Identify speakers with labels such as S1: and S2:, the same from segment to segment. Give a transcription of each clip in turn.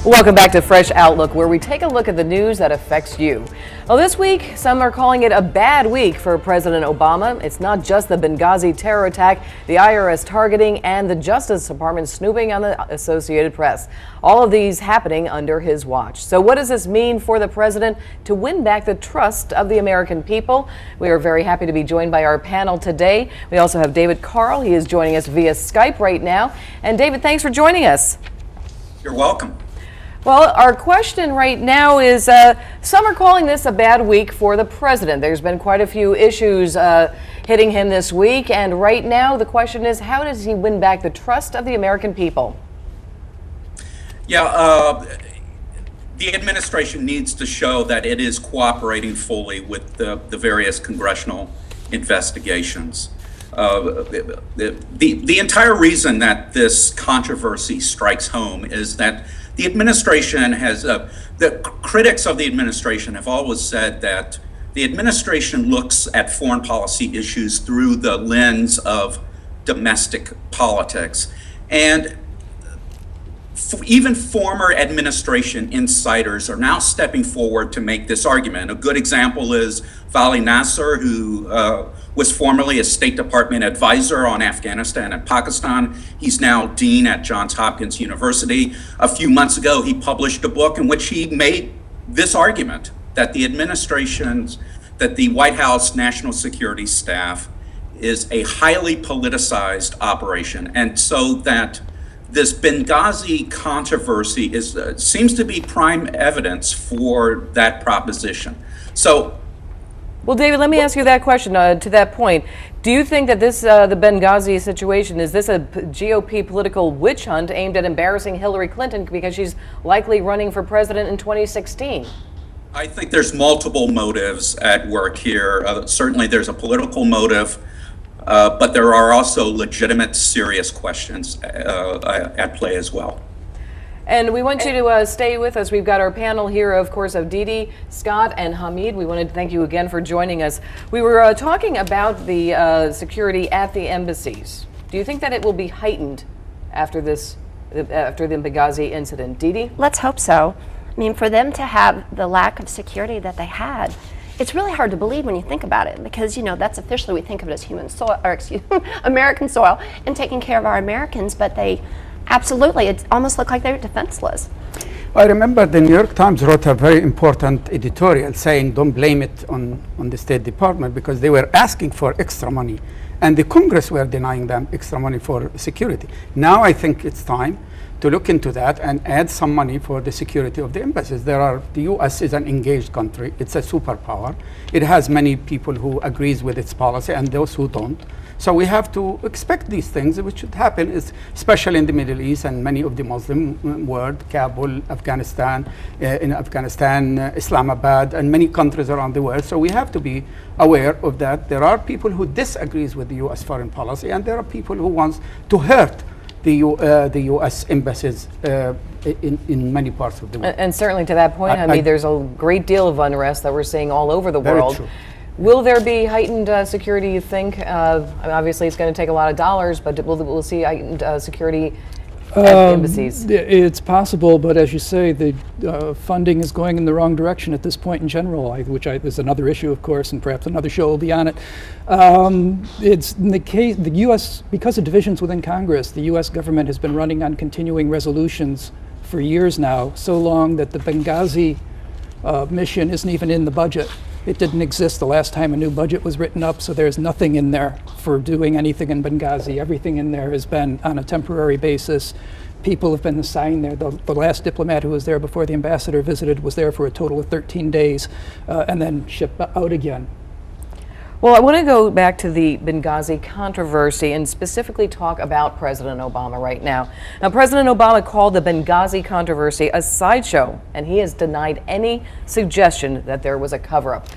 S1: Welcome back to Fresh Outlook, where we take a look at the news that affects you. Well, this week, some are calling it a bad week for President Obama. It's not just the Benghazi terror attack, the IRS targeting, and the Justice Department snooping on the Associated Press. All of these happening under his watch. So what does this mean for the president to win back the trust of the American people? We are very happy to be joined by our panel today. We also have David Karl. He is joining us via Skype right now. And David, thanks for joining us.
S2: You're welcome.
S1: Well, our question right now is, some are calling this a bad week for the president. There's been quite a few issues hitting him this week, and right now the question is, how does he win back the trust of the American people?
S2: Yeah, the administration needs to show that it is cooperating fully with the various congressional investigations. The entire reason that this controversy strikes home is that the administration has, the critics of the administration have always said that the administration looks at foreign policy issues through the lens of domestic politics. And even former administration insiders are now stepping forward to make this argument. A good example is Vali Nasser, who was formerly a State Department advisor on Afghanistan and Pakistan. He's now dean at Johns Hopkins University. A few months ago, he published a book in which he made this argument that the administration's, that the White House National Security Staff is a highly politicized operation, and so that this Benghazi controversy is seems to be prime evidence for that proposition. So,
S1: well, David, let me ask you that question to that point. Do you think that this, the Benghazi situation, is this a GOP political witch hunt aimed at embarrassing Hillary Clinton because she's likely running for president in 2016?
S2: I think there's multiple motives at work here. Certainly there's a political motive, but there are also legitimate, serious questions at play as well.
S1: And we want you to stay with us. We've got our panel here, of course, of Dee Dee, Scott, and Hamid. We wanted to thank you again for joining us. We were talking about the security at the embassies. Do you think that it will be heightened after this, after the Benghazi incident? Dee Dee?
S3: Let's hope so. I mean, for them to have the lack of security that they had, it's really hard to believe when you think about it, because, you know, that's officially, we think of it as human soil, or excuse me, American soil, and taking care of our Americans, but they absolutely, it almost looked like they were defenseless.
S4: I remember the New York Times wrote a very important editorial saying don't blame it on the State Department, because they were asking for extra money and the Congress were denying them extra money for security. Now I think it's time to look into that and add some money for the security of the embassies. The U.S. is an engaged country. It's a superpower. It has many people who agrees with its policy and those who don't. So we have to expect these things, which should happen, especially in the Middle East and many of the Muslim world, Kabul, Afghanistan, Islamabad, and many countries around the world. So we have to be aware of that. There are people who disagrees with the U.S. foreign policy, and there are people who want to hurt the U.S. embassies in many parts of the world.
S1: And certainly to that point, Hamid, there's a great deal of unrest that we're seeing all over the world.
S4: True.
S1: Will there be heightened security, you think? Obviously, it's going to take a lot of dollars, but we'll see heightened security at the embassies.
S5: It's possible, but as you say, the funding is going in the wrong direction at this point in general, which is another issue, of course, and perhaps another show will be on it. It's in the case, the U.S., because of divisions within Congress, the U.S. government has been running on continuing resolutions for years now, so long that the Benghazi mission isn't even in the budget. It didn't exist the last time a new budget was written up, so there's nothing in there for doing anything in Benghazi. Everything in there has been on a temporary basis. People have been assigned there. The last diplomat who was there before the ambassador visited was there for a total of 13 days and then shipped out again.
S1: Well, I want to go back to the Benghazi controversy and specifically talk about President Obama right now. Now, President Obama called the Benghazi controversy a sideshow, and he has denied any suggestion that there was a cover-up.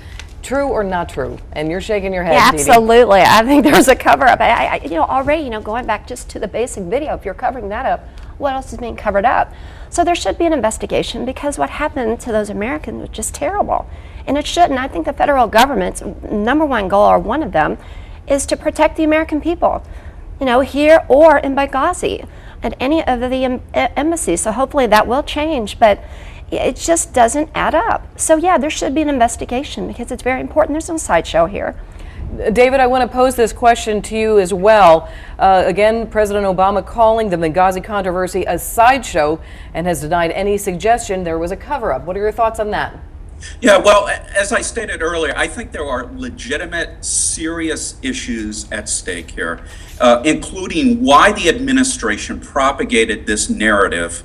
S1: True or not true? And you're shaking your head,
S3: Yeah,
S1: Dee Dee.
S3: absolutely. I think there's a cover-up. You know, already, you know, going back just to the basic video, if you're covering that up, what else is being covered up? So there should be an investigation, because what happened to those Americans was just terrible. And it shouldn't. I think the federal government's #1 goal, or one of them, is to protect the American people, you know, here or in Benghazi. at any of the embassies. So hopefully that will change, but it just doesn't add up. So yeah, there should be an investigation because it's very important. There's no sideshow here.
S1: David, I want to pose this question to you as well. Again, President Obama calling the Benghazi controversy a sideshow and has denied any suggestion there was a cover-up. What are your thoughts on that?
S2: Yeah, well, as I stated earlier, I think there are legitimate, serious issues at stake here, including why the administration propagated this narrative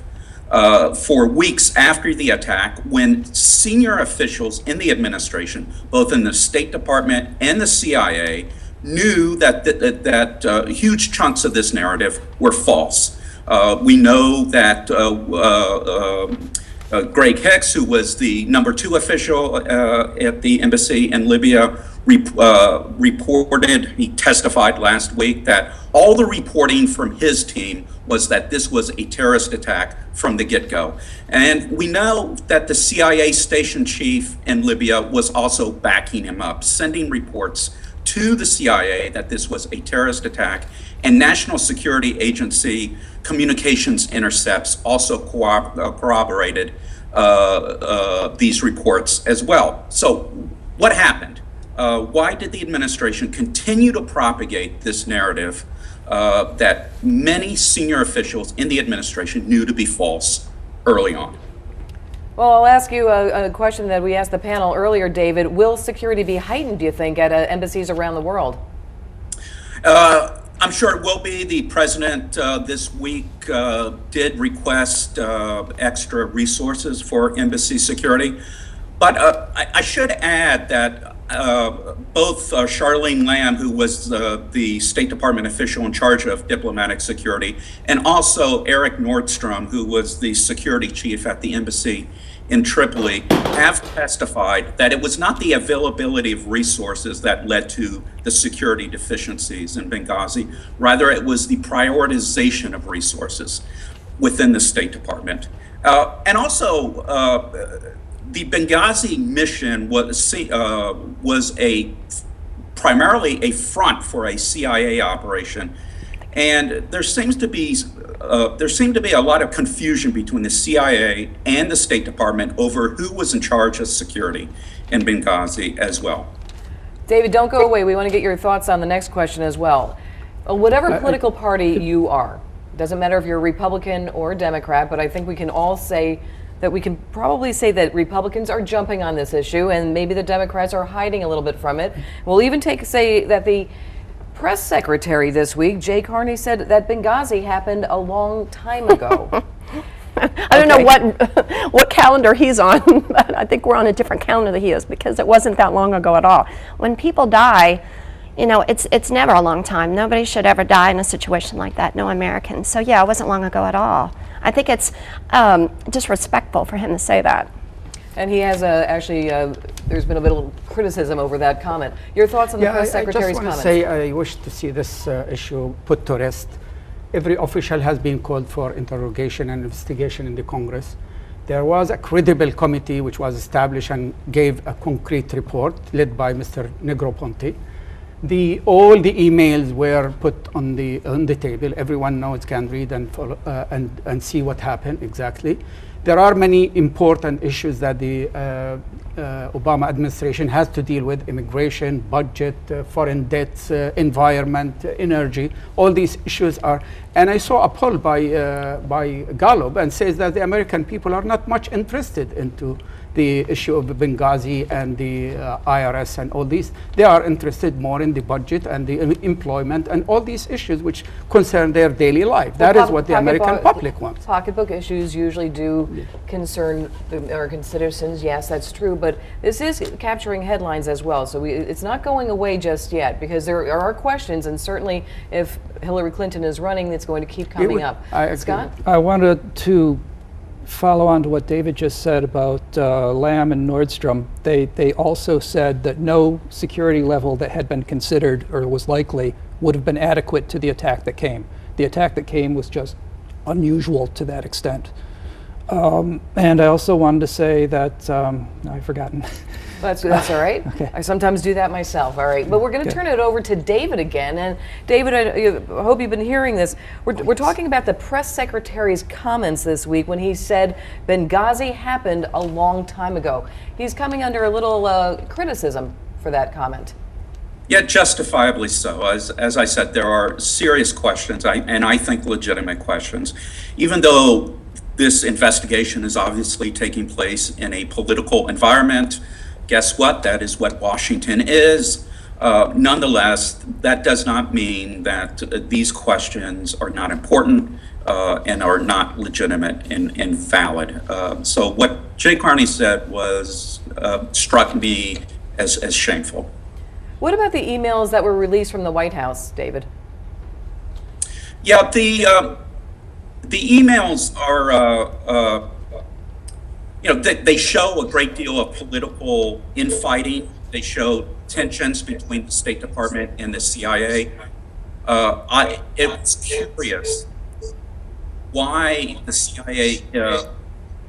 S2: for weeks after the attack, when senior officials in the administration, both in the State Department and the CIA, knew that huge chunks of this narrative were false. We know that Greg Hicks, who was the #2 official at the embassy in Libya, reported, he testified last week, that all the reporting from his team was that this was a terrorist attack from the get-go. And we know that the CIA station chief in Libya was also backing him up, sending reports to the CIA that this was a terrorist attack, and National Security Agency communications intercepts also corroborated these reports as well. So what happened? Why did the administration continue to propagate this narrative that many senior officials in the administration knew to be false early on?
S1: Well, I'll ask you a question that we asked the panel earlier, David. Will security be heightened, do you think, at embassies around the world?
S2: I'm sure it will be. The president this week did request extra resources for embassy security. But I should add that both Charlene Lamb, who was the State Department official in charge of diplomatic security, and also Eric Nordstrom, who was the security chief at the embassy in Tripoli, have testified that it was not the availability of resources that led to the security deficiencies in Benghazi. Rather, it was the prioritization of resources within the State Department. And also, the Benghazi mission was primarily a front for a CIA operation, and there seemed to be a lot of confusion between the CIA and the State Department over who was in charge of security in Benghazi as well.
S1: David, don't go away. We want to get your thoughts on the next question as well. Whatever political party you are, doesn't matter if you're a Republican or a Democrat, but I think we can all say that we can probably say that Republicans are jumping on this issue and maybe the Democrats are hiding a little bit from it. We'll even say that the press secretary this week, Jay Carney, said that Benghazi happened a long time ago.
S3: I don't know what calendar he's on, but I think we're on a different calendar than he is, because it wasn't that long ago at all. When people die, you know, it's never a long time. Nobody should ever die in a situation like that, no American. So yeah, it wasn't long ago at all. I think it's disrespectful for him to say that.
S1: And he has there's been a bit of criticism over that comment. Your thoughts on the press secretary's comments?
S4: I just want to say I wish to see this issue put to rest. Every official has been called for interrogation and investigation in the Congress. There was a credible committee which was established and gave a concrete report led by Mr. Negroponte. All the emails were put on the table. Everyone knows, can read and follow, and see what happened exactly. There are many important issues that the Obama administration has to deal with: immigration, budget, foreign debts, environment, energy. All these issues are. And I saw a poll by Gallup and says that the American people are not much interested into the issue of Benghazi and the IRS and all these. They are interested more in the budget and the employment and all these issues which concern their daily life. That is what the American public wants.
S1: Pocketbook issues usually do concern the American citizens. Yes, that's true. But this is capturing headlines as well. So it's not going away just yet, because there are questions, and certainly if Hillary Clinton is running, it's going to keep coming up. Scott?
S5: I wanted to follow on to what David just said about Lamb and Nordstrom. They also said that no security level that had been considered or was likely would have been adequate to the attack that came. The attack that came was just unusual to that extent. And I also wanted to say that, I've forgotten.
S1: That's all right.
S5: Okay.
S1: I sometimes do that myself. All right, but we're going to turn it over to David again. And David, I hope you've been hearing this. We're talking about the press secretary's comments this week when he said Benghazi happened a long time ago. He's coming under a little criticism for that comment.
S2: Yeah, justifiably so. As I said, there are serious questions, and I think legitimate questions. Even though this investigation is obviously taking place in a political environment, guess what? That is what Washington is. Nonetheless, that does not mean that these questions are not important and are not legitimate and valid. So what Jay Carney said was struck me as shameful.
S1: What about the emails that were released from the White House, David?
S2: Yeah, the emails are, they show a great deal of political infighting. They show tensions between the State Department and the CIA. It was curious why the CIA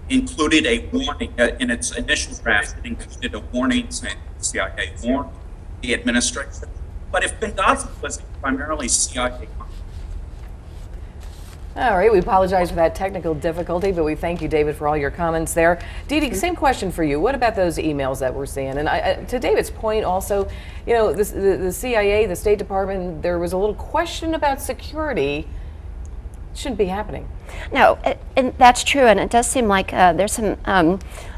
S2: included a warning in its initial draft. It included a warning saying the CIA warned the administration. But if Benghazi was primarily CIA,
S1: all right, we apologize for that technical difficulty, but we thank you, David, for all your comments there. Dee Dee, same question for you. What about those emails that we're seeing? And to David's point also, the CIA, the State Department, there was a little question about security. It shouldn't be happening.
S3: No, and that's true, and it does seem like there's some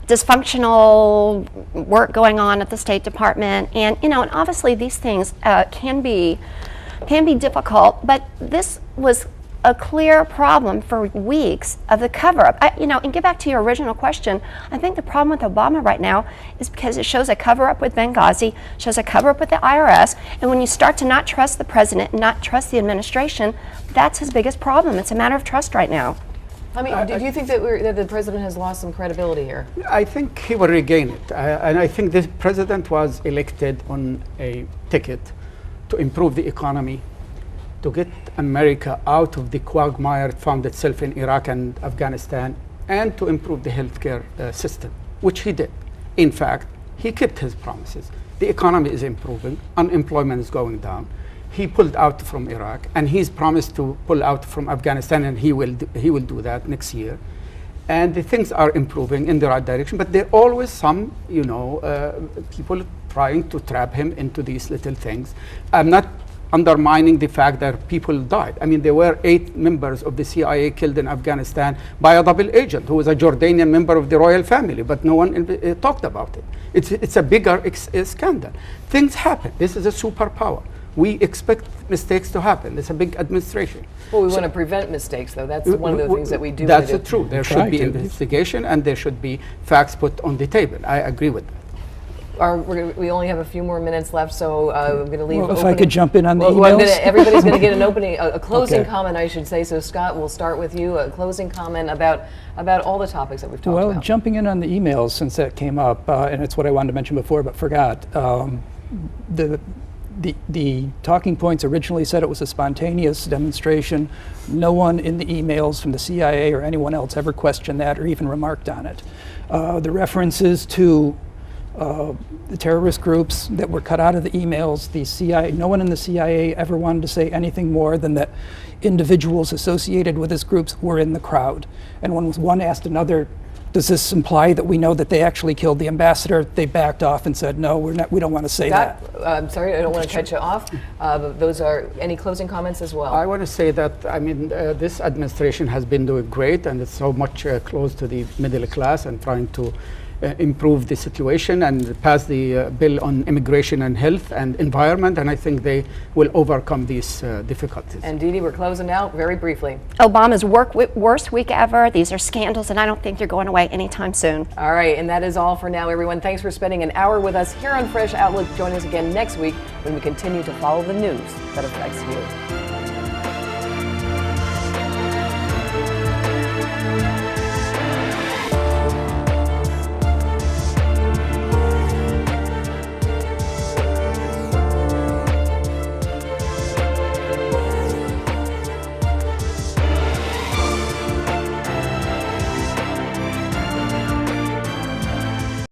S3: dysfunctional work going on at the State Department, and and obviously these things can be difficult, but this was a clear problem for weeks of the cover-up. And get back to your original question, I think the problem with Obama right now is because it shows a cover-up with Benghazi, shows a cover-up with the IRS, and when you start to not trust the president and not trust the administration, that's his biggest problem. It's a matter of trust right now.
S1: I mean, do you think that the president has lost some credibility here?
S4: I think he will regain it. And I think the president was elected on a ticket to improve the economy, to get America out of the quagmire it found itself in Iraq and Afghanistan, and to improve the healthcare system, which he did. In fact, he kept his promises. The economy is improving, unemployment is going down. He pulled out from Iraq, and he's promised to pull out from Afghanistan, and he will do that next year. And the things are improving in the right direction, but there are always some, people trying to trap him into these little things. I'm not undermining the fact that people died. I mean, there were 8 members of the CIA killed in Afghanistan by a double agent who was a Jordanian member of the royal family, but no one talked about it. It's a bigger scandal. Things happen. This is a superpower. We expect mistakes to happen. It's a big administration.
S1: Well, we want to prevent mistakes, though. That's one of the things that we do.
S4: That's true. There should be investigation, and there should be facts put on the table. I agree with that.
S1: We only have a few more minutes left, so I'm going to leave.
S5: Well, if I could jump in on the emails.
S1: Everybody's going to get a closing comment, I should say. So, Scott, we'll start with you. A closing comment about all the topics that we've talked about.
S5: Well, jumping in on the emails, since that came up, and it's what I wanted to mention before but forgot. The talking points originally said it was a spontaneous demonstration. No one in the emails from the CIA or anyone else ever questioned that or even remarked on it. The references to the terrorist groups that were cut out of the emails, the CIA, no one in the CIA ever wanted to say anything more than that individuals associated with these groups were in the crowd. And when one asked another, does this imply that we know that they actually killed the ambassador? They backed off and said, no, we don't want to say that.
S1: I'm sorry, I don't want to cut you off. But those are any closing comments as well?
S4: I want to say that, this administration has been doing great, and it's so much close to the middle class and trying to improve the situation and pass the bill on immigration and health and environment, and I think they will overcome these difficulties.
S1: And Dee Dee, we're closing out very briefly.
S3: Obama's worst week ever. These are scandals, and I don't think they're going away anytime soon.
S1: All right, and that is all for now, everyone. Thanks for spending an hour with us here on Fresh Outlook. Join us again next week when we continue to follow the news that affects you.